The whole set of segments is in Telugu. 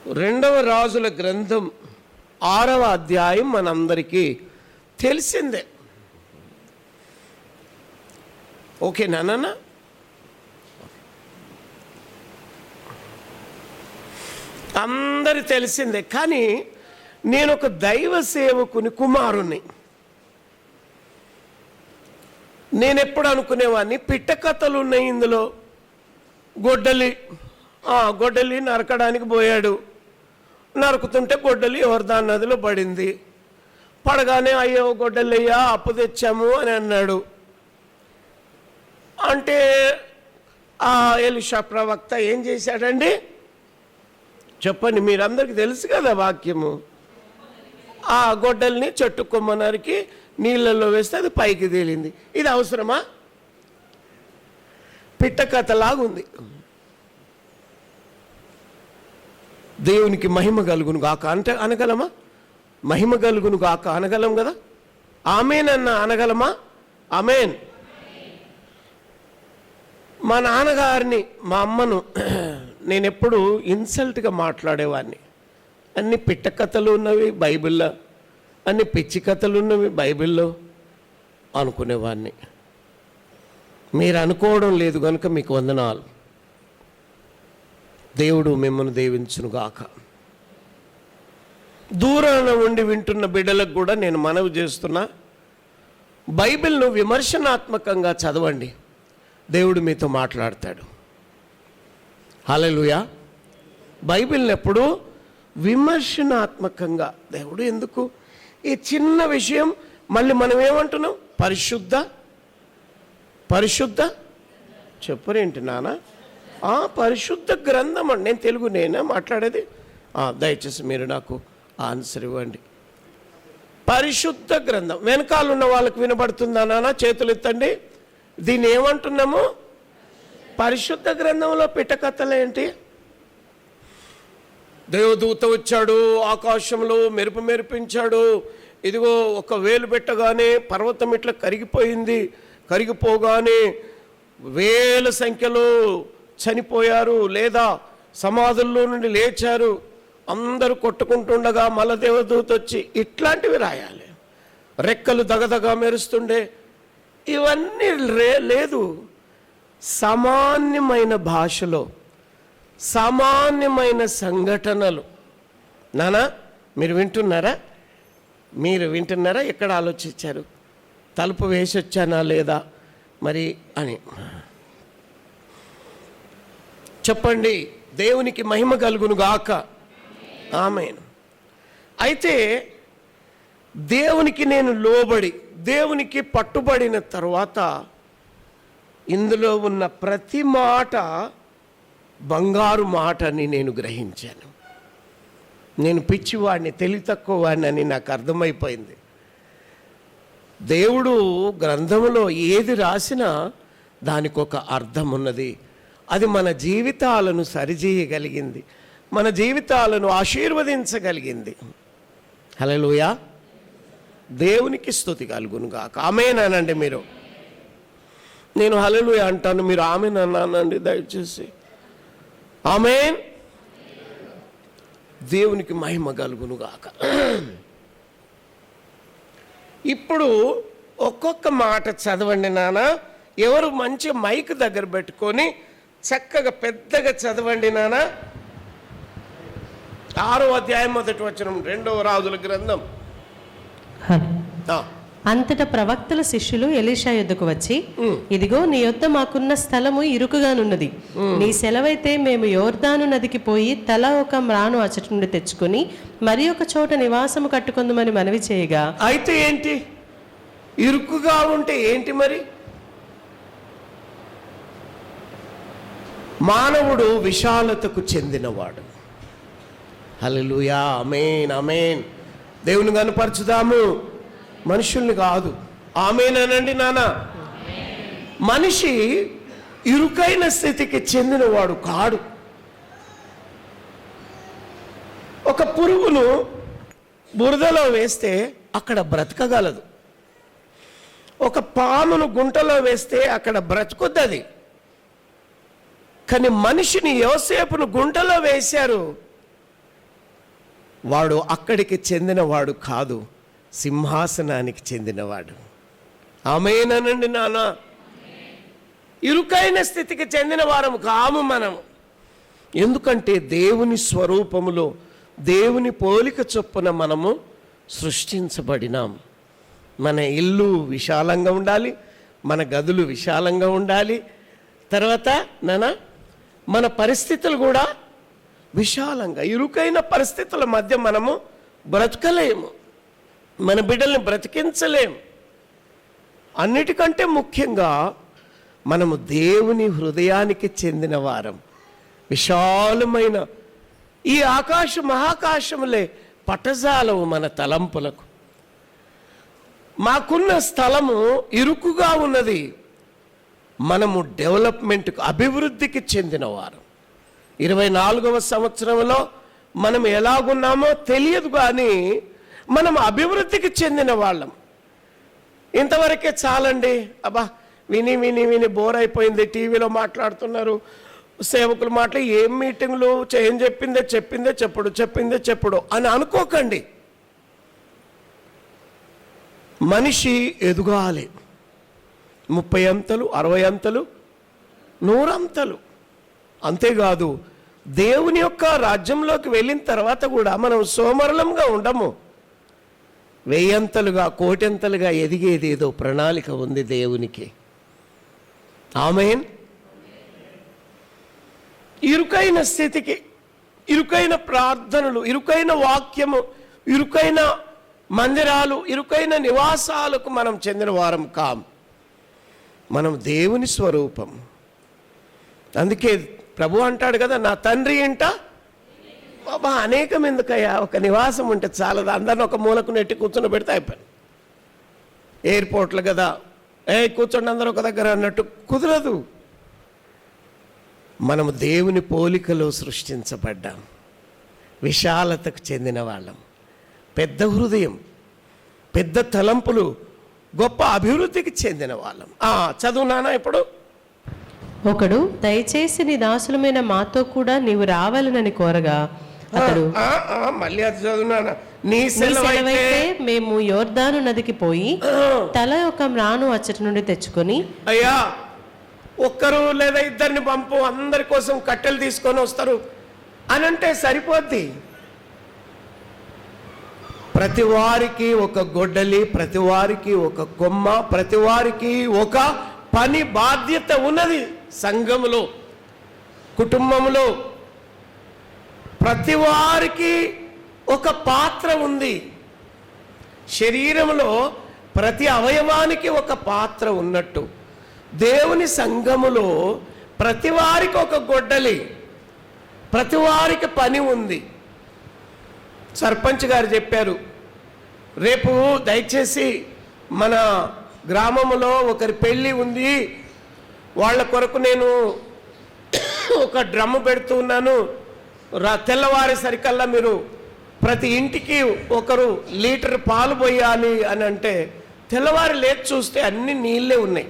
రెండవ రాజుల గ్రంథం 6వ అధ్యాయం మనందరికీ తెలిసిందే. ఓకేనా నాన్న? అందరి తెలిసిందే. కానీ నేను ఒక దైవ సేవకుని కుమారుణ్ణి. నేను ఎప్పుడు అనుకునేవాడిని పిట్ట కథలు ఉన్నాయి ఇందులో. గొడ్డలి నరకడానికి పోయాడు, నరుకుతుంటే గొడ్డలి యోర్దాను నదిలో పడింది. పడగానే అయ్యో గొడ్డలయ్యా అప్పు తెచ్చాము అని అన్నాడు. అంటే ఆ ఎలీషా ప్రవక్త ఏం చేశాడండి చెప్పండి, మీరందరికీ తెలుసు కదా వాక్యము. ఆ గొడ్డల్ని చెట్టు కొమ్మ నరికి నీళ్ళల్లో వేస్తే అది పైకి తేలింది. ఇది అవసరమా? పిట్ట కథలాగుంది. దేవునికి మహిమ కలుగును గాక అంటే అనగలమా? మహిమ కలుగును గాక అనగలం కదా? ఆమెన్ అన్న అనగలమా? ఆమెన్. మా నాన్నగారిని, మా అమ్మను నేను ఎప్పుడు ఇన్సల్ట్గా మాట్లాడేవాడిని. అన్ని పిట్ట కథలు ఉన్నవి బైబిల్లో, అన్ని పిచ్చి కథలు ఉన్నవి బైబిల్లో అనుకునేవాడిని. మీరు అనుకోవడం లేదు కనుక మీకు వందనాలు. దేవుడు మిమ్మల్ని దీవించునుగాక. దూరాన ఉండి వింటున్న బిడ్డలకు కూడా నేను మనవి చేస్తున్నా, బైబిల్ను విమర్శనాత్మకంగా చదవండి. దేవుడు మీతో మాట్లాడతాడు. హల్లెలూయా. బైబిల్ని ఎప్పుడు విమర్శనాత్మకంగా, దేవుడు ఎందుకు ఈ చిన్న విషయం మళ్ళీ మనం ఏమంటున్నాం? పరిశుద్ధ చెప్పరేంటి నాన్న? పరిశుద్ధ గ్రంథం అండి. నేను తెలుగు నేనా మాట్లాడేది? దయచేసి మీరు నాకు ఆన్సర్ ఇవ్వండి. పరిశుద్ధ గ్రంథం. వెనకాల ఉన్న వాళ్ళకి వినబడుతుందా నాన్న? చేతులు ఎత్తండి. దీన్ని ఏమంటున్నాము? పరిశుద్ధ గ్రంథంలో పిట్టకథలేంటి? దేవదూత వచ్చాడు, ఆకాశంలో మెరుపు మెరిపించాడు, ఇదిగో ఒక వేలు పెట్టగానే పర్వతం ఇట్లా కరిగిపోయింది, కరిగిపోగానే వేల సంఖ్యలో చనిపోయారు లేదా సమాధుల్లో నుండి లేచారు, అందరూ కొట్టుకుంటుండగా మళ్ళా దేవదూత వచ్చి ఇట్లాంటివి రాయాలి. రెక్కలు దగదగా మెరుస్తుండే, ఇవన్నీ లేదు. సామాన్యమైన భాషలో సామాన్యమైన సంఘటనలు. నానా మీరు వింటున్నారా? ఎక్కడ ఆలోచించారు? తలుపు వేసి వచ్చానా లేదా మరి అని చెప్పండి. దేవునికి మహిమ కలుగును గాక. ఆమేన్. అయితే దేవునికి నేను లోబడి, దేవునికి పట్టుబడిన తర్వాత ఇందులో ఉన్న ప్రతి మాట బంగారు మాట అని నేను గ్రహించాను. నేను పిచ్చివాడిని, తెలివి తక్కువ వాడిని అని నాకు అర్థమైపోయింది. దేవుడు గ్రంథంలో ఏది రాసినా దానికి ఒక అర్థం ఉన్నది. అది మన జీవితాలను సరిచేయగలిగింది, మన జీవితాలను ఆశీర్వదించగలిగింది. హల్లెలూయా. దేవునికి స్తుతి కలుగును గాక. ఆమేన్ అనండి. మీరు, నేను హల్లెలూయా అంటాను, మీరు ఆమేన్ అన్నానండి దయచేసి. ఆమేన్. దేవునికి మహిమ కలుగును గాక. ఇప్పుడు ఒక్కొక్క మాట చదవండి నాన్న. ఎవరు మంచి మైక్ దగ్గర పెట్టుకొని చక్కగా పెద్దగా చదవండి నాన్న. 6వ అధ్యాయం 1వ వచనం, 2వ రాజుల గ్రంథం. అంతటా ప్రవక్తల శిష్యులు ఎలీషా యొద్దకు వచ్చి, ఇదిగో నీ యొద్ద మాకున్న స్థలము ఇరుకుగానున్నది. నీ సెలవైతే మేము యోర్దాను నదికి పోయి తల ఒక మ్రాను అచ్చటి నుండి తెచ్చుకుని మరి ఒక చోట నివాసము కట్టుకుందామని మనవి చేయగా. అయితే ఏంటి ఇరుకుగా ఉంటే ఏంటి మరి? మానవుడు విశాలతకు చెందినవాడు. హల్లెలూయా. ఆమేన్, ఆమేన్. దేవుని కనపరచుదాము, మనుషుల్ని కాదు. ఆమేన్ అనండి నాన్న. మనిషి ఇరుకైన స్థితికి చెందినవాడు కాడు. ఒక పురుగును బురదలో వేస్తే అక్కడ బ్రతకగలదు. ఒక పామును గుంటలో వేస్తే అక్కడ బ్రతుకుద్దది. కానీ మనిషిని యోసేపును గుంటలో వేశారు, వాడు అక్కడికి చెందినవాడు కాదు, సింహాసనానికి చెందినవాడు. ఆమేనండి నాన్న. ఇరుకైన స్థితికి చెందిన వారము కాము మనం. ఎందుకంటే దేవుని స్వరూపములో, దేవుని పోలిక చొప్పున మనము సృష్టించబడినాం. మన ఇల్లు విశాలంగా ఉండాలి, మన గదులు విశాలంగా ఉండాలి. తర్వాత మన పరిస్థితులు కూడా విశాలంగా. ఇరుకైన పరిస్థితుల మధ్య మనము బ్రతకలేము, మన బిడ్డల్ని బ్రతికించలేము. అన్నిటికంటే ముఖ్యంగా మనము దేవుని హృదయానికి చెందిన వారం. విశాలమైన ఈ మహాకాశములే పటజాలవు మన తలంపులకు. మాకున్న స్థలము ఇరుకుగా ఉన్నది. మనము డెవలప్మెంట్కు, అభివృద్ధికి చెందినవారు. 24వ సంవత్సరంలో మనం ఎలాగున్నామో తెలియదు, కానీ మనం అభివృద్ధికి చెందిన వాళ్ళం. ఇంతవరకే చాలండి. అబ్బా విని విని విని బోర్ అయిపోయింది, టీవీలో మాట్లాడుతున్నారు, సేవకులు మాట్లాడి ఏం మీటింగ్లు, ఏం చెప్పిందే చెప్పుడు అని అనుకోకండి. మనిషి ఎదుగాలి. 30 అంతలు, 60 అంతలు, 100 అంతలు. అంతేకాదు, దేవుని యొక్క రాజ్యంలోకి వెళ్ళిన తర్వాత కూడా మనం సోమరలంగా ఉండము. 1000 అంతలుగా, 1,000 అంతలుగా ఎదిగేది ఏదో ప్రణాళిక ఉంది దేవునికి. ఆమేన్. ఇరుకైన స్థితికి, ఇరుకైన ప్రార్థనలు, ఇరుకైన వాక్యము, ఇరుకైన మందిరాలు, ఇరుకైన నివాసాలకు మనం చెందిన వారం కాం. మనం దేవుని స్వరూపం. అందుకే ప్రభు అంటాడు కదా, నా తండ్రి ఇంట బాబా అనేకం ఎందుకయ్యా, ఒక నివాసం ఉంటే చాలదు, అందరిని ఒక మూలకు నెట్టి కూర్చొని పెడితే అయిపోయింది. ఎయిర్పోర్ట్లు కదా, కూర్చోండి అందరూ ఒక దగ్గర అన్నట్టు కుదరదు. మనము దేవుని పోలికలో సృష్టించబడ్డాం. విశాలతకు చెందిన వాళ్ళం, పెద్ద హృదయం, పెద్ద తలంపులు, గొప్ప అభివృద్ధికి చెందిన వాళ్ళం. చదువు నాన్న. ఇప్పుడు ఒకడు దయచేసి నీ దాసులమైన మాతో కూడా నీవు రావాలనని కోరగా అతడు, మళ్ళీ అది చదువు నాన్న. నీ సెలవైతే మేము యోర్దాను నదికి పోయి తల ఒక మ్రాను అచ్చటి నుండి తెచ్చుకొని, అయ్యా ఒక్కరు లేదా ఇద్దరిని పంపు, అందరి కోసం కట్టెలు తీసుకొని వస్తారు అని అంటే సరిపోద్ది. ప్రతి వారికి ఒక గొడ్డలి, ప్రతి వారికి ఒక కొమ్మ, ప్రతి వారికి ఒక పని బాధ్యత ఉన్నది. సంఘములో, కుటుంబంలో ప్రతి వారికి ఒక పాత్ర ఉంది. శరీరంలో ప్రతి అవయవానికి ఒక పాత్ర ఉన్నట్టు దేవుని సంఘములో ప్రతి వారికి ఒక గొడ్డలి, ప్రతి వారికి పని ఉంది. సర్పంచ్ గారు చెప్పారు, రేపు దయచేసి మన గ్రామంలో ఒకరి పెళ్ళి ఉంది, వాళ్ళ కొరకు నేను ఒక డ్రమ్ము పెడుతూ ఉన్నాను, తెల్లవారి సరికల్లా మీరు ప్రతి ఇంటికి ఒకరు లీటర్ పాలు పోయాలి అని అంటే, తెల్లవారి లేచి చూస్తే అన్ని నీళ్ళే ఉన్నాయి.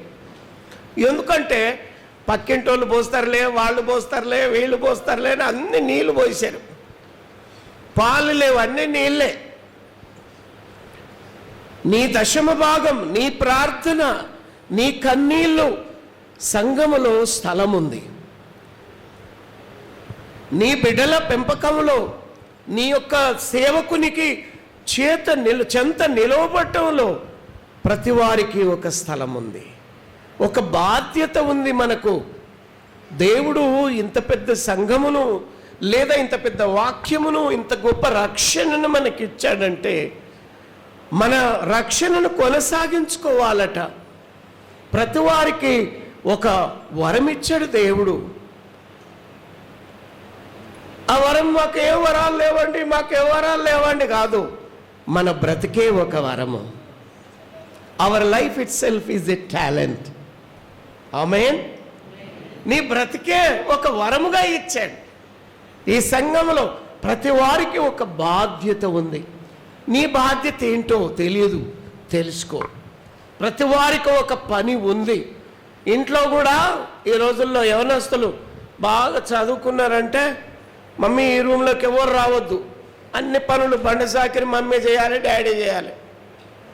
ఎందుకంటే పక్కింటోళ్ళు పోస్తారులే, వాళ్ళు పోస్తారులే, వీళ్ళు పోస్తారులే అని అన్ని నీళ్ళు పోసారు. పాలు లేవు, అన్నీ నీళ్ళే. నీ దశమ భాగం, నీ ప్రార్థన, నీ కన్నీళ్ళు, సంఘములో స్థలం ఉంది. నీ బిడ్డల పెంపకంలో, నీ యొక్క సేవకునికి చెంత నిలవబట్టంలో ప్రతి వారికి ఒక స్థలం ఉంది, ఒక బాధ్యత ఉంది. మనకు దేవుడు ఇంత పెద్ద సంఘమును, లేదా ఇంత పెద్ద వాక్యమును, ఇంత గొప్ప రక్షణను మనకిచ్చాడంటే మన రక్షణను కొనసాగించుకోవాలట. ప్రతి వారికి ఒక వరం ఇచ్చాడు దేవుడు. ఆ వరం మాకే వరాలు లేవండి కాదు, మన బ్రతికే ఒక వరము. Our life itself is a talent. Amen. నీ బ్రతికే ఒక వరముగా ఇచ్చాడు. ఈ సంఘంలో ప్రతి వారికి ఒక బాధ్యత ఉంది. నీ బాధ్యత ఏంటో తెలియదు, తెలుసుకో. ప్రతి వారికి ఒక పని ఉంది. ఇంట్లో కూడా ఈ రోజుల్లో యవనస్తులు బాగా చదువుకున్నారంటే, మమ్మీ ఈ రూమ్లోకి ఎవరు రావద్దు, అన్ని పనులు బండ సాకిరి మమ్మీ చేయాలి, డాడీ చేయాలి.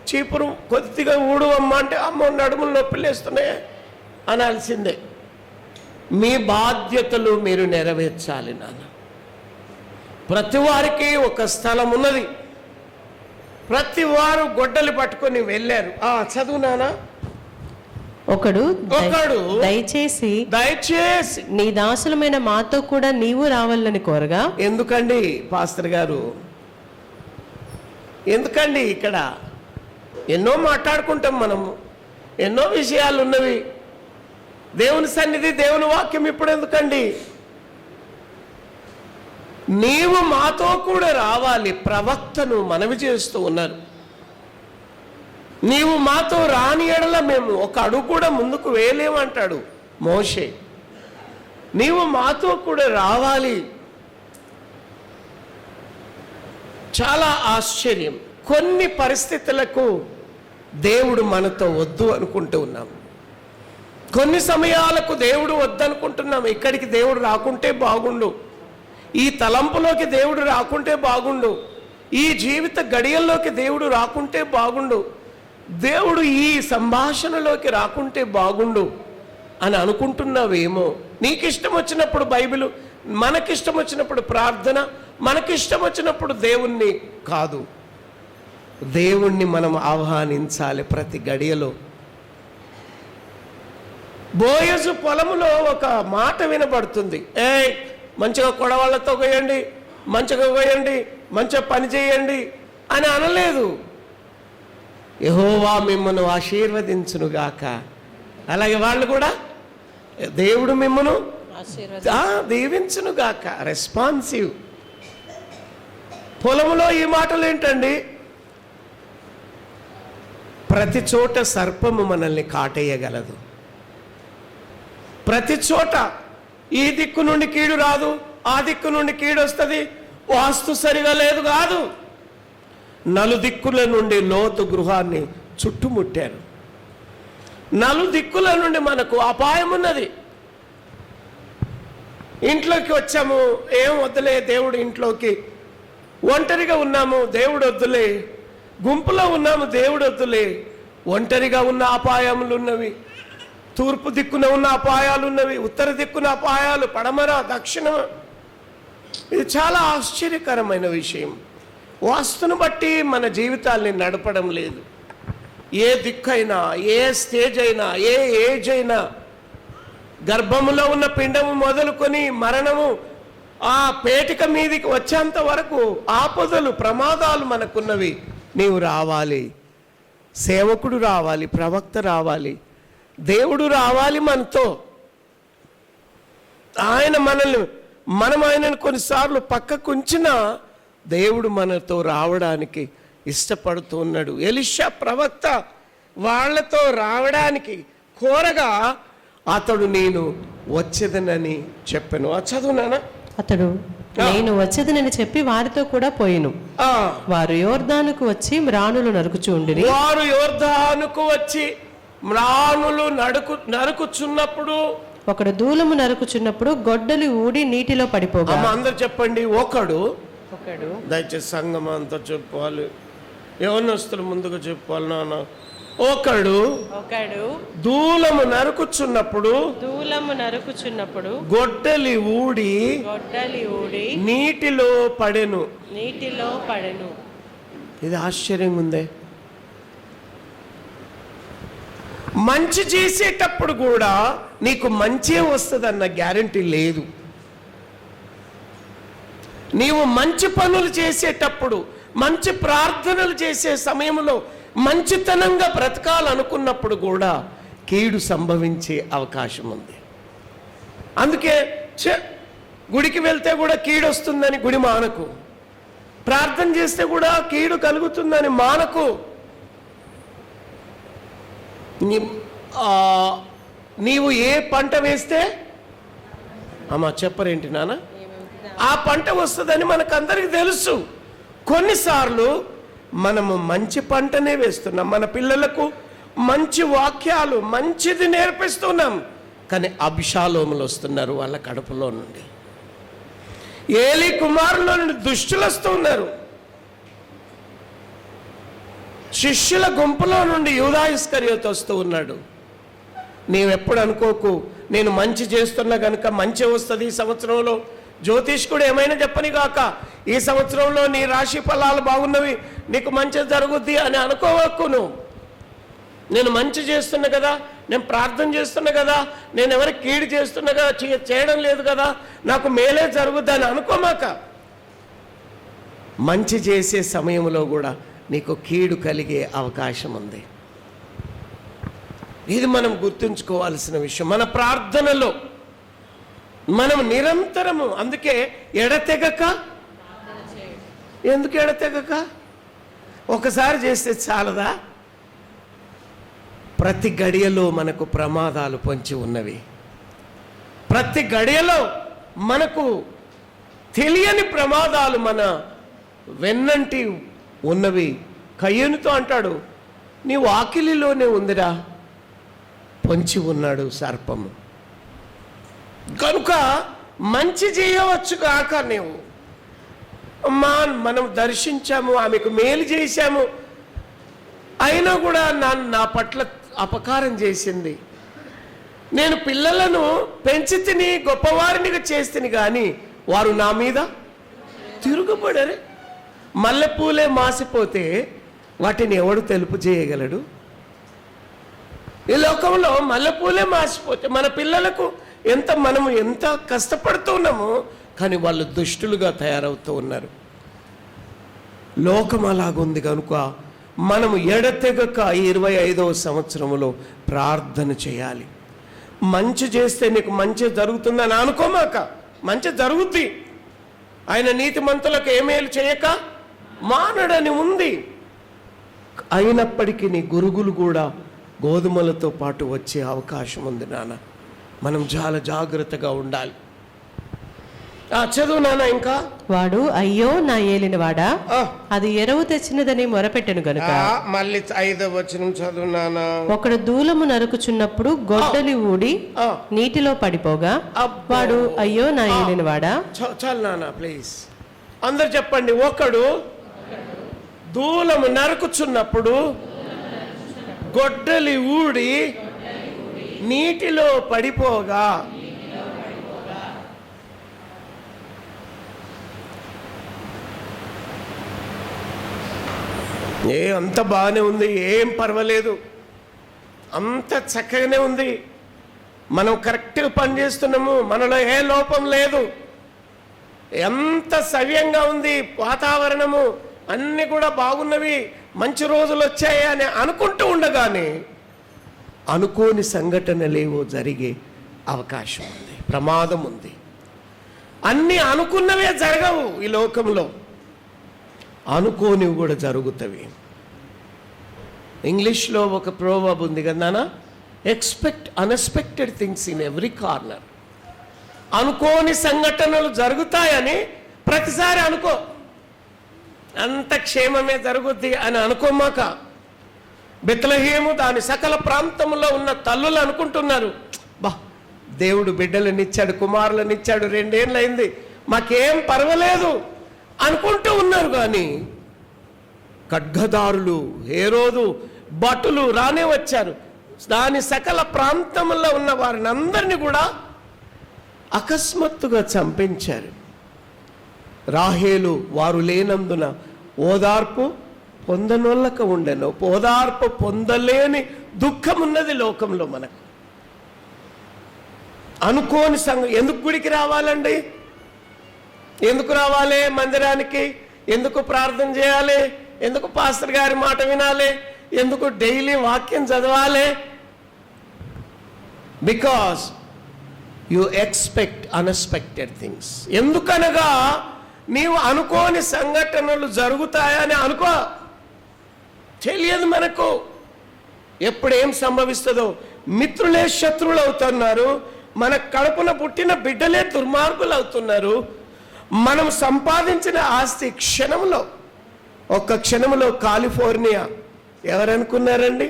చీపురు కొద్దిగా ఊడువమ్మ అంటే అమ్మ నడుములు నొప్పిలేస్తున్నాయి అనాల్సిందే. మీ బాధ్యతలు మీరు నెరవేర్చాలి నాన్న. ప్రతి వారికి ఒక స్థలం ఉన్నది. ప్రతి వారు గొడ్డలు పట్టుకొని వెళ్ళారు. చదువు నాన్న. ఒకడు దయచేసి నీ దాసులమైన మాతో కూడా నీవు రావాలని కోరగా. ఎందుకండి పాస్టర్ గారు, ఎందుకండి? ఇక్కడ ఎన్నో మాట్లాడుకుంటాం మనము, ఎన్నో విషయాలు ఉన్నవి. దేవుని సన్నిధి, దేవుని వాక్యం ఇప్పుడు ఎందుకండి? నీవు మాతో కూడా రావాలి. ప్రవక్తను మనవి చేస్తూ ఉన్నారు. నీవు మాతో రాని ఎడల మేము ఒక అడుగు కూడా ముందుకు వేయలేమంటాడు మోషే. నీవు మాతో కూడా రావాలి. చాలా ఆశ్చర్యం. కొన్ని పరిస్థితులకు దేవుడు మనతో వద్దు అనుకుంటూ ఉన్నాం. కొన్ని సమయాలకు దేవుడు వద్దనుకుంటున్నాం. ఇక్కడికి దేవుడు రాకుంటే బాగుండు, ఈ తలంపులోకి దేవుడు రాకుంటే బాగుండు, ఈ జీవిత గడియల్లోకి దేవుడు రాకుంటే బాగుండు, దేవుడు ఈ సంభాషణలోకి రాకుంటే బాగుండు అని అనుకుంటున్నావేమో. నీకిష్టం వచ్చినప్పుడు బైబిలు, మనకిష్టం వచ్చినప్పుడు ప్రార్థన, మనకిష్టం వచ్చినప్పుడు దేవుణ్ణి కాదు, దేవుణ్ణి మనం ఆహ్వానించాలి ప్రతి గడియలో. బోయజు పొలములో ఒక మాట వినబడుతుంది. మంచిగా కొడవాళ్ళతో కొయ్యండి, మంచిగా కొయ్యండి, మంచిగా పని చేయండి అని అనలేదు. యెహోవా మిమ్మను ఆశీర్వదించునుగాక. అలాగే వాళ్ళు కూడా దేవుడు మిమ్మను దీవించునుగాక. రెస్పాన్సివ్. పొలములో ఈ మాటలు ఏంటండి? ప్రతి చోట సర్పము మనల్ని కాటేయగలదు. ప్రతి చోట ఈ దిక్కు నుండి కీడు రాదు, ఆ దిక్కు నుండి కీడు వస్తుంది, వాస్తు సరిగా లేదు కాదు. నలుదిక్కుల నుండి లోతు గృహాన్ని చుట్టుముట్టారు. నలుదిక్కుల నుండి మనకు అపాయం ఉన్నది. ఇంట్లోకి వచ్చాము, ఏం వద్దులే దేవుడు ఇంట్లోకి. ఒంటరిగా ఉన్నాము, దేవుడు వద్దులే. గుంపులో ఉన్నాము, దేవుడు వద్దులే. ఒంటరిగా ఉన్న అపాయములు ఉన్నవి. తూర్పు దిక్కున ఉన్న అపాయాలు ఉన్నవి, ఉత్తర దిక్కున అపాయాలు, పడమర, దక్షిణ. ఇది చాలా ఆశ్చర్యకరమైన విషయం. వాస్తును బట్టి మన జీవితాల్ని నడపడం లేదు. ఏ దిక్కైనా, ఏ స్టేజ్ అయినా, ఏ ఏజ్ అయినా, గర్భములో ఉన్న పిండము మొదలుకొని మరణము ఆ పేటిక మీదికి వచ్చేంత వరకు ఆపదలు, ప్రమాదాలు మనకున్నవి. నీవు రావాలి, సేవకుడు రావాలి, ప్రవక్త రావాలి, దేవుడు రావాలి మనతో. మనం ఆయనను కొన్నిసార్లు పక్కకు ఉంచినా దేవుడు మనతో రావడానికి ఇష్టపడుతూ ఉన్నాడు. ఎలీషా ప్రవక్త వాళ్ళతో రావడానికి కోరగా అతడు నేను వచ్చేదనని చెప్పాను. చదువునానా? అతడు నేను వచ్చేదనని చెప్పి వారితో కూడా పోయిను. వారు యోర్దానుకు వచ్చి మ్రానులు నరుకుచుండిరి. వారు యోర్దానుకు వచ్చి మ్రానులు నరుకుచున్నప్పుడు, ఒకడు దూలము నరుకుచున్నప్పుడు గొడ్డలి ఊడి నీటిలో పడిపోగా. అందరు చెప్పండి. ఒకడు దయచేసి సంఘం అంతా చెప్పాలి, యవనస్తులు ముందుగా చెప్పాలి నాన్న. ఒకడు దూలము నరుకుచున్నప్పుడు గొడ్డలి ఊడి నీటిలో పడెను. ఇది ఆశ్చర్యంగా ఉందే. మంచి చేసేటప్పుడు కూడా నీకు మంచి వస్తుందన్న గ్యారంటీ లేదు. నీవు మంచి పనులు చేసేటప్పుడు, మంచి ప్రార్థనలు చేసే సమయంలో మంచితనంగా బ్రతకాలనుకున్నప్పుడు కూడా కీడు సంభవించే అవకాశం ఉంది. అందుకే గుడికి వెళ్తే కూడా కీడు వస్తుందని గుడి మానకు, ప్రార్థన చేస్తే కూడా కీడు కలుగుతుందని మానకు. నీవు ఏ పంట వేస్తే చెప్పరేంటి నాన్న, ఆ పంట వస్తుందని మనకందరికి తెలుసు. కొన్నిసార్లు మనము మంచి పంటనే వేస్తున్నాం, మన పిల్లలకు మంచి వాక్యాలు, మంచిది నేర్పిస్తున్నాం, కానీ అభిషాలోములు వస్తున్నారు వాళ్ళ కడుపులో నుండి. ఏలీ కుమారులో నుండి దుష్టులు వస్తూ ఉన్నారు. శిష్యుల గుంపులో నుండి యూదా ఇస్కరియోతు వస్తూ ఉన్నాడు. నీవెప్పుడు అనుకోకు నేను మంచి చేస్తున్నా కనుక మంచి వస్తుంది ఈ సంవత్సరంలో, జ్యోతిష్కుడు ఏమైనా చెప్పని గాక ఈ సంవత్సరంలో నీ రాశి ఫలాలు బాగున్నవి, నీకు మంచి జరుగుద్ది అని అనుకోవక్కు. నువ్వు నేను మంచి చేస్తున్నా కదా, నేను ప్రార్థన చేస్తున్నా కదా, నేను ఎవరికి కీడు చేస్తున్నా కదా, చేయడం లేదు కదా, నాకు మేలే జరుగుద్ది అని అనుకోమాక. మంచి చేసే సమయంలో కూడా నీకు కీడు కలిగే అవకాశం ఉంది. ఇది మనం గుర్తుంచుకోవాల్సిన విషయం. మన ప్రార్థనలో మనం నిరంతరము, అందుకే ఎడతెగక, ఎందుకు ఎడతెగక? ఒకసారి చేస్తే చాలదా? ప్రతి గడియలో మనకు ప్రమాదాలు పొంచి ఉన్నవి. ప్రతి గడియలో మనకు తెలియని ప్రమాదాలు మన వెన్నంటి ఉన్నవి. కయ్యూనుతో అంటాడు, నీ వాకిలిలోనే ఉందిరా పొంచి ఉన్నాడు సర్పము. కనుక మంచి చేయవచ్చు కాక నీవు మనం దర్శించాము, ఆమెకు మేలు చేశాము, అయినా కూడా నా పట్ల అపకారం చేసింది. నేను పిల్లలను పెంచి తిని గొప్పవారినిగా చేస్తుని కానీ వారు నా మీద తిరుగుబడరే. మల్లెపూలే మాసిపోతే వాటిని ఎవడు తెలుపు చేయగలడు? ఈ లోకంలో మల్లెపూలే మాసిపోతే మన పిల్లలకు మనము ఎంత కష్టపడుతూ ఉన్నామో, కానీ వాళ్ళు దుష్టులుగా తయారవుతూ ఉన్నారు. లోకం అలాగుంది కనుక మనము ఎడతెగక 25వ సంవత్సరంలో ప్రార్థన చేయాలి. మంచి చేస్తే నీకు మంచి జరుగుతుందని అనుకోమాక, మంచి జరుగుద్ది. ఆయన నీతిమంతులకు ఏమేలు చేయక మానడని ఉంది. అయినప్పటికీ నీ గురుగులు కూడా గోధుమలతో పాటు వచ్చే అవకాశం ఉంది నాన్న. మనం చాలా జాగ్రత్తగా ఉండాలి. చదువు నాన్న. ఇంకా వాడు అయ్యో నా ఏలినవాడా, అది ఎరువు తెచ్చినదని మొరపెట్టెను గనుక. మళ్ళీ 5వ వచనం చదువు నాన్న. ఒకడు దూలము నరుకుచున్నప్పుడు గొడ్డలి ఊడి నీటిలో పడిపోగా వాడు అయ్యో నా ఏలినవాడా. చాలు నాన్న ప్లీజ్, అందరు చెప్పండి. ఒకడు దూలము నరుకుచున్నప్పుడు గొడ్డలి ఊడి నీటిలో పడిపోగా అంత బాగానే ఉంది, ఏం పర్వాలేదు, అంత చక్కగానే ఉంది, మనం కరెక్ట్గా పనిచేస్తున్నాము, మనలో ఏ లోపం లేదు, ఎంత సవ్యంగా ఉంది వాతావరణము, అన్నీ కూడా బాగున్నవి, మంచి రోజులు వచ్చాయి అని అనుకుంటూ ఉండగానే అనుకోని సంఘటనలేవో జరిగే అవకాశం ఉంది, ప్రమాదం ఉంది. అన్నీ అనుకున్నవే జరగవు ఈ లోకంలో, అనుకోనివి కూడా జరుగుతాయి. ఇంగ్లీష్లో ఒక ప్రోవర్బ్ ఉంది కదా నాన్న, expect unexpected things in every corner. అనుకోని సంఘటనలు జరుగుతాయని ప్రతిసారి అనుకో, అంత క్షేమమే జరుగుద్ది అని అనుకోమాక. బెత్లెహేము దాని సకల ప్రాంతంలో ఉన్న తల్లులు అనుకుంటున్నారు, బా దేవుడు బిడ్డలనిచ్చాడు, కుమారులనిచ్చాడు, 2 ఏళ్ళైంది, మాకేం పర్వాలేదు అనుకుంటూ ఉన్నారు. కానీ ఖడ్గదారులు, హేరోదు భటులు రానే వచ్చారు. దాని సకల ప్రాంతంలో ఉన్న వారిని అందరినీ కూడా అకస్మాత్తుగా చంపించారు. రాహేలు వారు లేనందున ఓదార్పు పొందనోళ్ళక ఉండెను. ఓదార్పు పొందలేని దుఃఖం ఉన్నది లోకంలో మనకు. అనుకోని ఎందుకు గుడికి రావాలండి? ఎందుకు రావాలి మందిరానికి? ఎందుకు ప్రార్థన చేయాలి? ఎందుకు పాస్టర్ గారి మాట వినాలి? ఎందుకు డైలీ వాక్యం చదవాలి? Because you expect unexpected things. ఎందుకనగా నీవు అనుకోని సంఘటనలు జరుగుతాయని అనుకో, తెలియదు మనకు ఎప్పుడేం సంభవిస్తుందో. మిత్రులే శత్రువులు అవుతున్నారు, మన కడుపున పుట్టిన బిడ్డలే దుర్మార్గులు అవుతున్నారు. మనం సంపాదించిన ఆస్తి క్షణంలో, ఒక్క క్షణంలో కాలిఫోర్నియా, ఎవరనుకున్నారండి?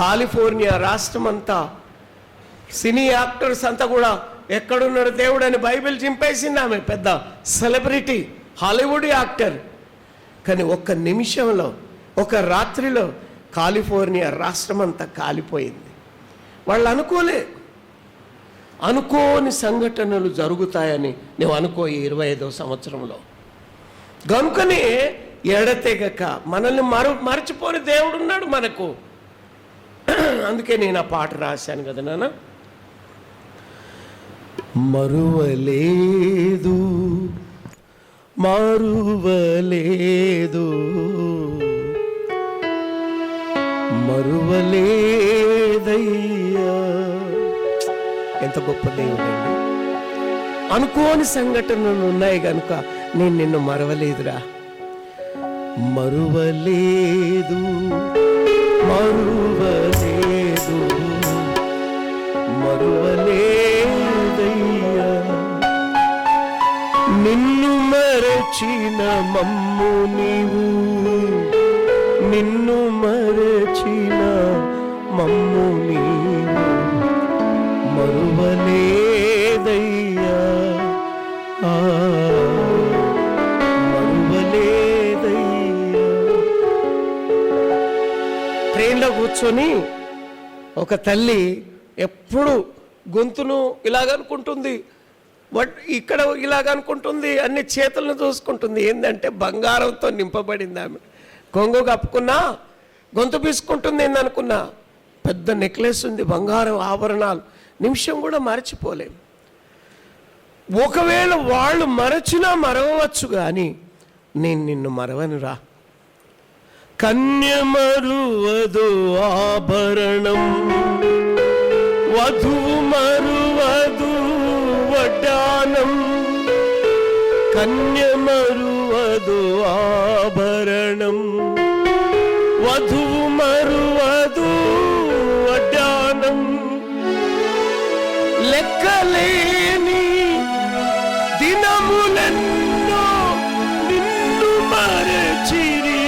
కాలిఫోర్నియా రాష్ట్రం అంతా సినీ యాక్టర్స్ అంతా కూడా ఎక్కడున్నాడు దేవుడు అని బైబిల్ చింపేసింది. ఆమె పెద్ద సెలబ్రిటీ, హాలీవుడ్ యాక్టర్. కానీ ఒక్క నిమిషంలో, ఒక రాత్రిలో కాలిఫోర్నియా రాష్ట్రం అంతా కాలిపోయింది. వాళ్ళు అనుకోని సంఘటనలు జరుగుతాయని నువ్వు అనుకో ఈ 25వ సంవత్సరంలో. గనుకనే ఎడతెగక మనల్ని మరచిపోని దేవుడు ఉన్నాడు మనకు. అందుకే నేను ఆ పాట రాశాను కదా నాన్న. మరువలేదు మరువలేదయ్యా. ఎంత గొప్ప దేవుడండి. అనుకోని సంఘటనలు ఉన్నాయి కనుక నేను నిన్ను మరవలేదురా. మరువలేదు మరువలేదయ్యా. నిన్ను మరచిన మమ్ము నీవు, నిన్ను మరచిన మమ్ము నీవు మరువలేదయ్యా. మరువలేదయ్యా. ట్రైన్లో కూర్చొని ఒక తల్లి ఎప్పుడు గొంతును ఇలాగనుకుంటుంది, ఇక్కడ ఇలాగనుకుంటుంది, అన్ని చేతులను చూసుకుంటుంది. ఏంటంటే బంగారంతో నింపబడింది ఆమె. కొంగు కప్పుకున్నా గొంతు పీసుకుంటుంది. ఏందనుకున్నా పెద్ద నెక్లెస్ ఉంది, బంగారం ఆభరణాలు. నిమిషం కూడా మరచిపోలేం. ఒకవేళ వాళ్ళు మరచినా మరవవచ్చు, కానీ నేను నిన్ను మరవనురా. కన్య మరువదు ఆభరణం, వధువు మరువదు వడ్డానం. కన్య మరువదు ఆభరణం, వధువు మరువదు వడ్డానం. లెక్కలేని దినములెన్నో నిన్ను మరచిరి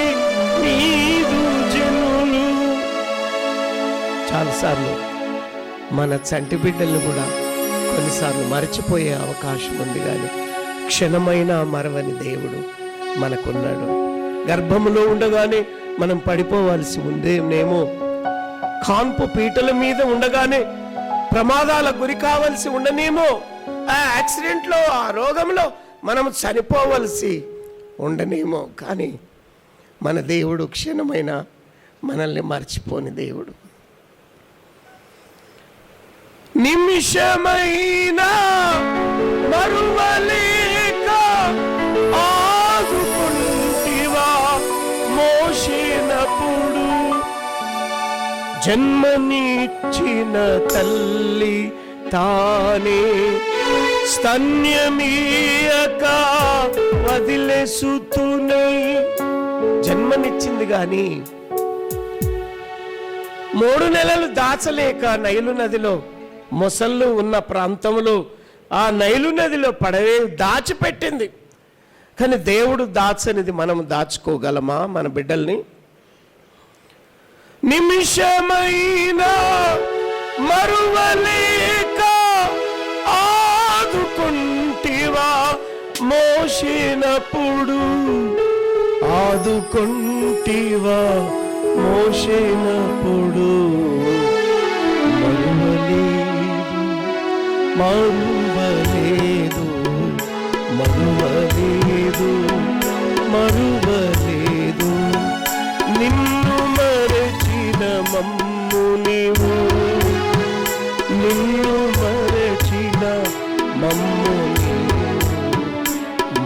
నీదు జనులు. చాలాసార్లు మన చంటి బిడ్డలను కూడా కొన్నిసార్లు మరచిపోయే అవకాశం ఉంది, కానీ క్షణమైన మరవని దేవుడు మనకున్నాడు. గర్భములో ఉండగానే మనం పడిపోవాల్సి ఉందేమో, కాన్పు పీటల మీద ఉండగానే ప్రమాదాలకు గురి కావాల్సి ఉండనేమో, ఆ యాక్సిడెంట్లో, ఆ రోగంలో మనం చనిపోవలసి ఉండనేమో, కానీ మన దేవుడు క్షణమైన మనల్ని మర్చిపోని దేవుడు. నిమిషమైనా మరువలేక ఆదుకుంటివా మోషేనప్పుడు. జన్మనిచ్చిన తల్లి తానే స్తన్యమీయక వదిలేసుతునై. జన్మనిచ్చింది కానీ 3 నెలలు దాచలేక నైలు నదిలో, మొసళ్ళు ఉన్న ప్రాంతంలో ఆ నైలు నదిలో పడవే దాచిపెట్టింది. కానీ దేవుడు దాచనిది మనం దాచుకోగలమా మన బిడ్డల్ని? నిమిషమైనా మరువలేక ఆదుకుంటివా మోషేనప్పుడు. ఆదుకుంటివా మోషేనప్పుడు. మరువలేదు మరువలేదు మరువలేదు. నిన్ను మరచిన మమ్ము నీవు, నిన్ను మరచిన మమ్ము నీవు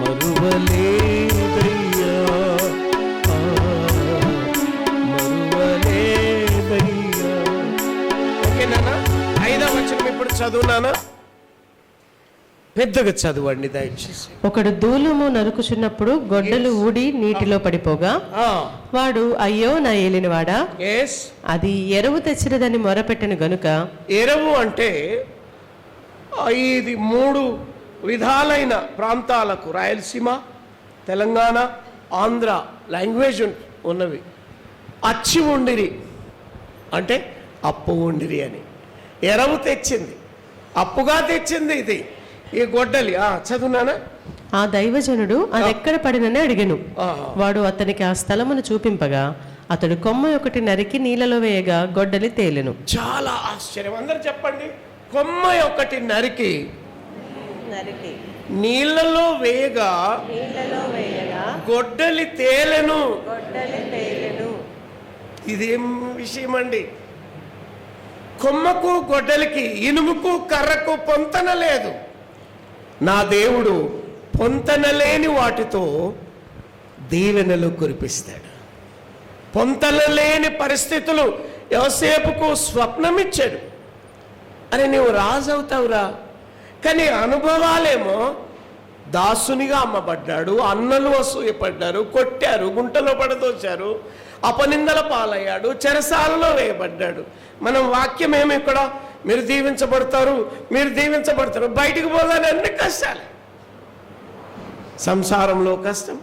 మరువలేదయ్యా. మరువలేదయ్యా. ఓకేనా? 5వ వచనం ఇప్పుడు చదువునానా? పెద్దగా చదవండి దయచేసి. ఒకడు దూలము నరుకుచున్నప్పుడు గొడ్డలు ఊడి నీటిలో పడిపోగా వాడు అయ్యో నా ఏలినవాడా, అది ఎరువు తెచ్చినదని మొరపెట్టను గనుక. ఎరువు అంటే ఇది 3 విధాలైన ప్రాంతాలకు, రాయలసీమ, తెలంగాణ, ఆంధ్ర లాంగ్వేజ్ ఉన్నవి. అచ్చి ఉండిరి అంటే అప్పు ఉండిరి అని. ఎరవు తెచ్చింది అప్పుగా తెచ్చింది ఇది, ఈ గొడ్డలి. చదువునానా? ఆ దైవజనుడు అదెక్కడ పడినని అడిగెను. ఆహా. వాడు అతనికి ఆ స్థలమును చూపింపగా అతడు కొమ్మ ఒకటి నరికి నీళ్ళలో వేయగా గొడ్డలి తేలెను. చాలా ఆశ్చర్యం. అందరు చెప్పండి. కొమ్మ ఒకటి నరికి నీళ్ళలో వేయగా గొడ్డలి తేలెను. ఇదేం విషయం అండి? కొమ్మకు గొడ్డలికి, ఇనుముకు కర్రకు పొంతన లేదు. నా దేవుడు పొంతన లేని వాటితో దీవెనలు కురిపిస్తాడు. పొంతన లేని పరిస్థితులు యోసేపుకు స్వప్నమిచ్చాడు. అరే నీవు రాజు అవుతావురా, కానీ అనుభవాలేమో దాసునిగా అమ్మబడ్డాడు, అన్నలు అసూయపడ్డారు, కొట్టారు, గుంటలో పడదోచారు, అపనిందల పాలయ్యాడు, చెరసాలలో వేయబడ్డాడు. మనం వాక్యం ఏమి ఇక్కడ? మీరు దీవించబడతారు, మీరు దీవించబడతారు. బయటికి పోగానే అన్ని కష్టాలు. సంసారంలో కష్టం,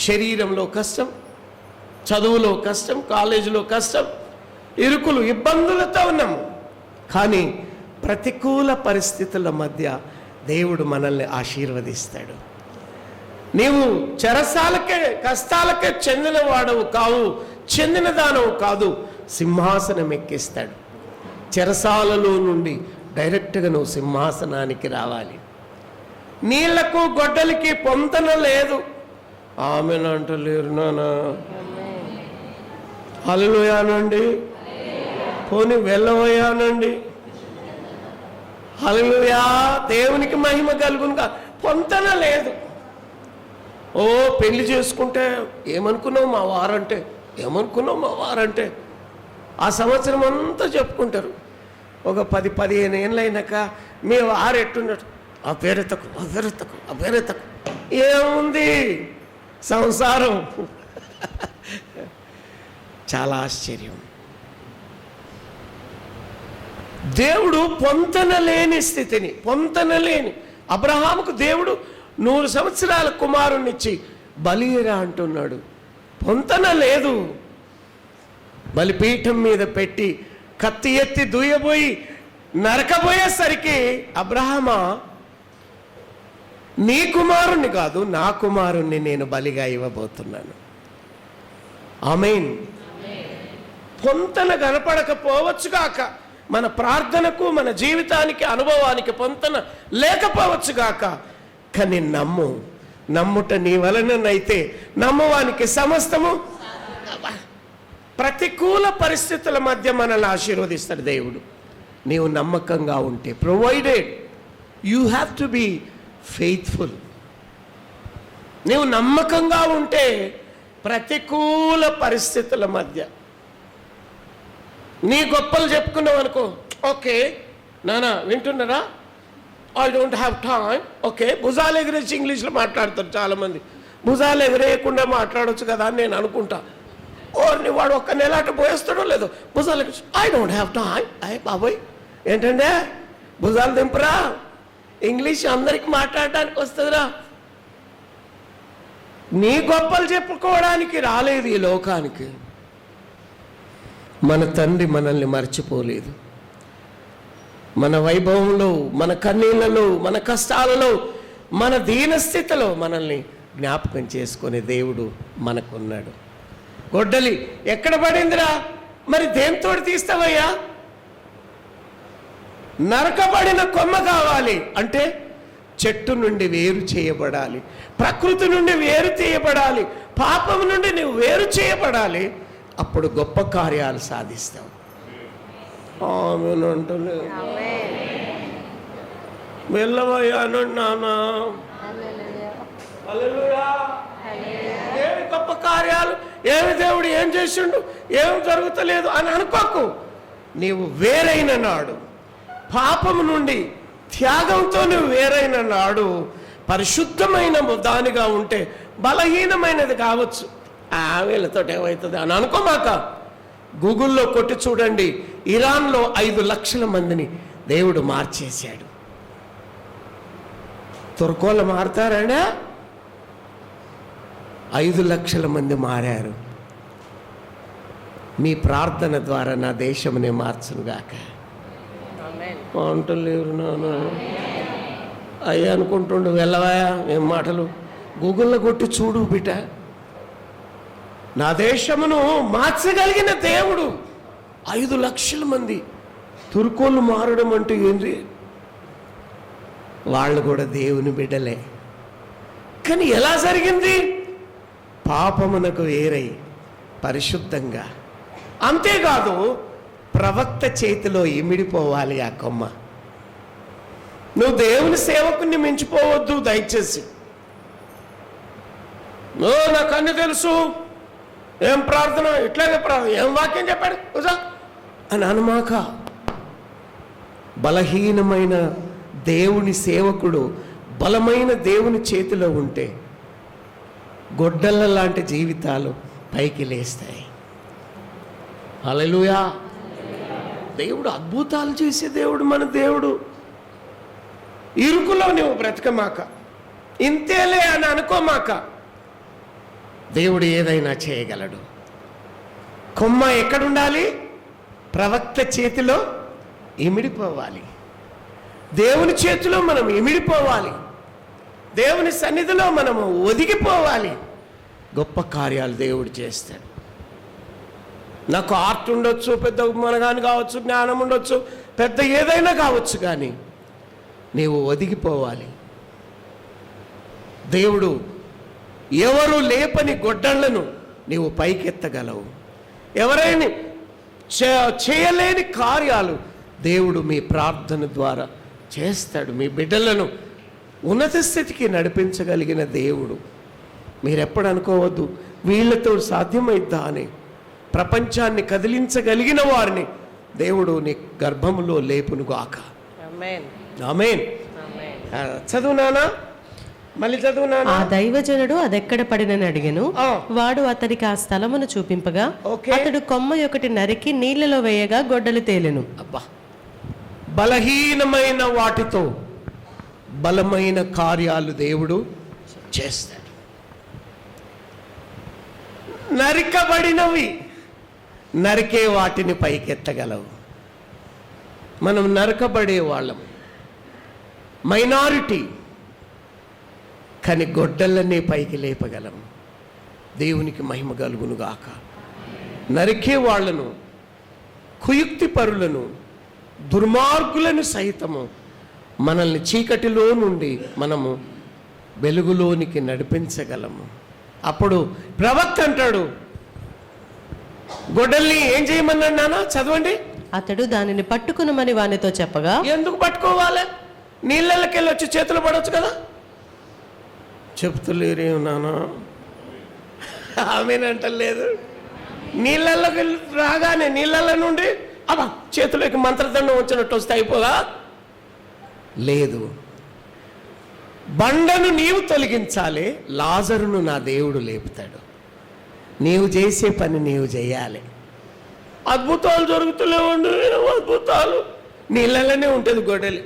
శరీరంలో కష్టం, చదువులో కష్టం, కాలేజీలో కష్టం, ఇరుకులు, ఇబ్బందులతో ఉన్నాము. కానీ ప్రతికూల పరిస్థితుల మధ్య దేవుడు మనల్ని ఆశీర్వదిస్తాడు. నీవు చెరసాలకే, కష్టాలకే చెందిన వాడవు కావు, చెందిన దానవు కాదు. సింహాసనం ఎక్కిస్తాడు. చెరసాలలో నుండి డైరెక్ట్గా నువ్వు సింహాసనానికి రావాలి. నీళ్లకు గొడ్డలికి పొంతన లేదు. ఆమెనంటలేరు నానా. హల్లెలూయానండి. పోనీ వెళ్ళవయ్యానండి. హల్లెలూయా, దేవునికి మహిమ కలుగునుగా. పొంతన లేదు. ఓ పెళ్లి చేసుకుంటే ఏమనుకున్నావు మా వారంటే, ఏమనుకున్నావు మా వారంటే, ఆ సంవత్సరం అంతా చెప్పుకుంటారు. ఒక 10-15 ఏళ్ళు అయినాక మీ వారు ఎట్టున్నట్టు, ఆ పేరెత్తకు, ఆ పేరెత్తకు, ఆ పేరెత్తకు. ఏముంది సంసారం? చాలా ఆశ్చర్యం. దేవుడు పొంతన లేని స్థితిని, పొంతన లేని అబ్రహాముకు దేవుడు 100 సంవత్సరాల కుమారుణ్ణిచ్చి బలిరా అంటున్నాడు. పొంతన లేదు. బలిపీఠం మీద పెట్టి కత్తి ఎత్తి దూయబోయి నరకబోయేసరికి, అబ్రహామా నీ కుమారుణ్ణి కాదు, నా కుమారుణ్ణి నేను బలిగా ఇవ్వబోతున్నాను. ఆమేన్. పొంతన కనపడకపోవచ్చుగాక, మన ప్రార్థనకు, మన జీవితానికి, అనుభవానికి పొంతన లేకపోవచ్చుగాక, కానీ నమ్ముట నీ వలననైతే నమ్మువానికి సమస్తము. ప్రతికూల పరిస్థితుల మధ్య మనల్ని ఆశీర్వదిస్తాడు దేవుడు. నీవు నమ్మకంగా ఉంటే, provided you have to be faithful. నీవు నమ్మకంగా ఉంటే ప్రతికూల పరిస్థితుల మధ్య నీ గొప్పలు చెప్పుకున్నావు అనుకో, ఓకే నానా వింటున్నారా, I don't have time. Okay, భుజాలు ఎగిరేసి ఇంగ్లీష్లో మాట్లాడతారు చాలామంది. భుజాలు ఎగిరేయకుండా మాట్లాడవచ్చు కదా అని నేను అనుకుంటా. ఓర్ని వాడు ఒక్క నెల అటు పోయేస్తాడో లేదో, భుజాలు ఎగిరేసి ఐ డోంట్ హ్యావ్ టైం. అయ్యి బాబోయ్, ఏంటంటే భుజాలు దింపురా, ఇంగ్లీష్ అందరికి మాట్లాడడానికి వస్తుందిరా. నీ గొప్పలు చెప్పుకోవడానికి రాలేదు ఈ లోకానికి. మన తండ్రి మనల్ని మర్చిపోలేదు. మన వైభవంలో, మన కన్నీళ్లలో, మన కష్టాలలో, మన దీనస్థితిలో మనల్ని జ్ఞాపకం చేసుకునే దేవుడు మనకున్నాడు. గొడ్డలి ఎక్కడ పడిందిరా, మరి దేంతో తీస్తావయ్యా? నరకబడిన కొమ్మ కావాలి అంటే చెట్టు నుండి వేరు చేయబడాలి, ప్రకృతి నుండి వేరు చేయబడాలి, పాపం నుండి నువ్వు వేరు చేయబడాలి. అప్పుడు గొప్ప కార్యాలు సాధిస్తావు. ఆమెనంటలే వెళ్ళవయ్యాను నానా. ఏమి గొప్ప కార్యాలు, ఏమి దేవుడు ఏం చేసిండు, ఏం జరుగుతలేదు అని అనుకోకు. నీవు వేరైన నాడు, పాపము నుండి త్యాగంతో నువ్వు వేరైన నాడు, పరిశుద్ధమైన దానిగా ఉంటే బలహీనమైనది కావచ్చు, వీళ్ళతో ఏమవుతుంది అని అనుకోమాక. గూగుల్లో కొట్టి చూడండి, ఇరాన్లో 5 లక్షల మందిని దేవుడు మార్చేశాడు. తుర్కోళ్ళు మారుతారా? 5 లక్షల మంది మారారు. మీ ప్రార్థన ద్వారా నా దేశమునే మార్చునుగాక. అంటలేరు నాన్న. అయ్యా అనుకుంటుండు, వెళ్ళవాయా ఏం మాటలు, గూగుల్లో కొట్టి చూడు బిడ్డ. నా దేశమును మార్చగలిగిన దేవుడు 5 లక్షల మంది తురుకోళ్ళు మారడం అంటే ఏంటి? వాళ్ళు కూడా దేవుని బిడ్డలే. కానీ ఎలా జరిగింది? పాపమునకు వేరై పరిశుద్ధంగా. అంతేకాదు, ప్రవక్త చేతిలో ఇమిడిపోవాలి ఆ కొమ్మ. నువ్వు దేవుని సేవకుని మించిపోవద్దు దయచేసి. నాకు అన్ని తెలుసు, ఏం ప్రార్థన, ఇట్లాగే ప్రార్థన, ఏం వాక్యం చెప్పాడు అని అనుమాక. బలహీనమైన దేవుని సేవకుడు బలమైన దేవుని చేతిలో ఉంటే గొడ్డళ్ళ లాంటి జీవితాలు పైకి లేస్తాయి. హల్లెలూయా. దేవుడు అద్భుతాలు చేసే దేవుడు మన దేవుడు. ఇరుకులో నువ్వు బ్రతకమాక, ఇంతేలే అని అనుకోమాక. దేవుడు ఏదైనా చేయగలడు. కొమ్మ ఎక్కడుండాలి? ప్రవక్త చేతిలో ఇమిడిపోవాలి. దేవుని చేతిలో మనం ఇమిడిపోవాలి. దేవుని సన్నిధిలో మనము ఒదిగిపోవాలి. గొప్ప కార్యాలు దేవుడు చేస్తాడు. నాకు ఆర్ట్ ఉండొచ్చు, పెద్ద మనగాని కావచ్చు, జ్ఞానం ఉండొచ్చు, పెద్ద ఏదైనా కావచ్చు, కానీ నీవు ఒదిగిపోవాలి. దేవుడు ఎవరు లేపని గొడ్డళ్లను నీవు పైకెత్తగలవు. ఎవరైనా చేయలేని కార్యాలు దేవుడు మీ ప్రార్థన ద్వారా చేస్తాడు. మీ బిడ్డలను ఉన్నత స్థితికి నడిపించగలిగిన దేవుడు. మీరెప్పుడు అనుకోవద్దు వీళ్ళతో సాధ్యమైద్దా అని. ప్రపంచాన్ని కదిలించగలిగిన వారిని దేవుడు నీ గర్భములో లేపునుగాక. ఆమేన్. ఆమేన్. చదువు నానా, మళ్ళీ చదువు నానా. ఆ దైవజనుడు అదెక్కడ పడినని అడిగెను. వాడు అతనికి ఆ స్థలమును చూపింపగా అతడు కొమ్మ ఒకటి నరికి నీళ్లలో వేయగా గొడ్డలు తేలెను. అబ్బా, బలహీనమైన వాటితో బలమైన కార్యాలు దేవుడు చేస్తాడు. నరికబడినవి నరికే వాటిని పైకెత్తగలవు. మనం నరకబడే వాళ్ళం, మైనారిటీ, కానీ గొడ్డలనే పైకి లేపగలం. దేవునికి మహిమ కలుగునుగాక. నరికే వాళ్లను, కుయుక్తి పరులను, దుర్మార్గులను సైతము మనల్ని చీకటిలో నుండి మనము వెలుగులోనికి నడిపించగలము. అప్పుడు ప్రవక్త అంటాడు, గొడ్డల్ని ఏం చేయమన్నాడు నాన్న? చదవండి. అతడు దానిని పట్టుకునమని వానితో చెప్పగా, ఎందుకు పట్టుకోవాలి? నీళ్ళకి వెళ్ళి వచ్చి చేతులు పడవచ్చు కదా. చెప్తలేరేం నాన్న, ఆమెనంటలేదు. నీళ్ళకి వెళ్ళి రాగానే నీళ్ళ నుండి అబ్బా చేతులకి మంత్రదండం వచ్చినట్టు వస్తే అయిపోదా? లేదు. బండను నీవు తొలగించాలి, లాజరును నా దేవుడు లేపుతాడు. నీవు చేసే పని నీవు చేయాలి. అద్భుతాలు జరుగుతులేవండి, అద్భుతాలు నీళ్ళలోనే ఉంటుంది గొడ్డలి,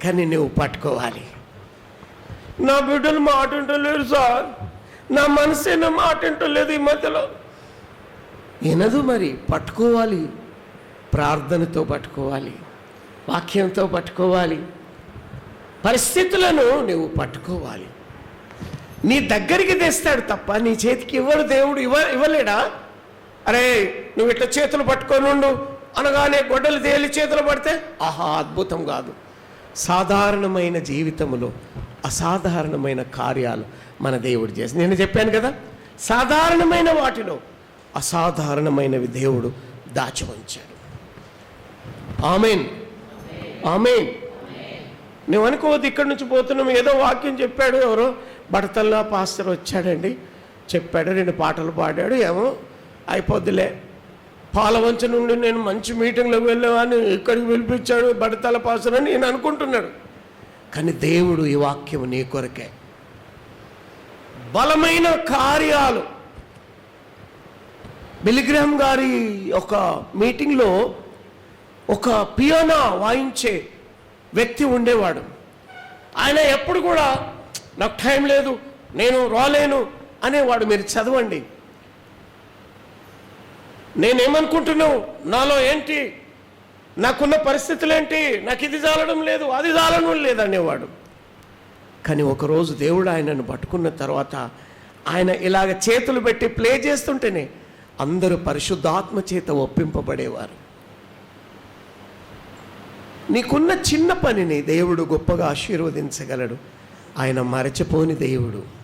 కానీ నువ్వు పట్టుకోవాలి. నా బిడ్డలు మాట వింటలేరు సార్, నా మనసే నా మాట వింటలేదు ఈ మధ్యలో. వినదు, మరి పట్టుకోవాలి. ప్రార్థనతో పట్టుకోవాలి, వాక్యంతో పట్టుకోవాలి, పరిస్థితులను నువ్వు పట్టుకోవాలి. నీ దగ్గరికి తెస్తాడు తప్ప నీ చేతికి ఇవ్వడు దేవుడు. ఇవ్వలేడా? అరే నువ్వు ఇట్లా చేతులు పట్టుకొని ఉండు అనగానే గొడ్డలు తేలి చేతులు పడితే ఆహా అద్భుతం కాదు. సాధారణమైన జీవితంలో అసాధారణమైన కార్యాలు మన దేవుడు చేసి, నేను చెప్పాను కదా, సాధారణమైన వాటిలో అసాధారణమైనవి దేవుడు దాచి ఉంచాడు. ఆమేన్, ఆమేన్. నువ్వు అనుకోవద్దు ఇక్కడి నుంచి పోతున్నాం ఏదో వాక్యం చెప్పాడు, ఎవరో బడతల్లా పాస్టర్ వచ్చాడండి, చెప్పాడు, 2 పాటలు పాడాడు, ఏమో అయిపోద్దులే. పాలవంచ నుండి నేను మంచి మీటింగ్లోకి వెళ్ళేవాడిని, ఇక్కడికి పిలిపించాడు బడతల పాస్టర్ అని నేను అనుకుంటున్నాడు. కానీ దేవుడు ఈ వాక్యం నీ కొరకే. బలమైన కార్యాలు. బిలిగ్రామ్ గారి ఒక మీటింగ్లో ఒక పియానో వాయించే వ్యక్తి ఉండేవాడు. ఆయన ఎప్పుడు కూడా నాకు టైం లేదు, నేను రాలేను అనేవాడు. మీరు చదవండి. నేనేమనుకుంటున్నావు, నాలో ఏంటి నాకున్న పరిస్థితులు ఏంటి, నాకు ఇది చాలడం లేదు, అది చాలడం లేదు అనేవాడు. కానీ ఒకరోజు దేవుడు ఆయనను పట్టుకున్న తర్వాత ఆయన ఇలాగ చేతులు పెట్టి ప్లే చేస్తుంటేనే అందరూ పరిశుద్ధాత్మ చేత ఒప్పింపబడేవారు. నీకున్న చిన్న పనిని దేవుడు గొప్పగా ఆశీర్వదించగలడు. ఆయన మరచిపోని దేవుడు.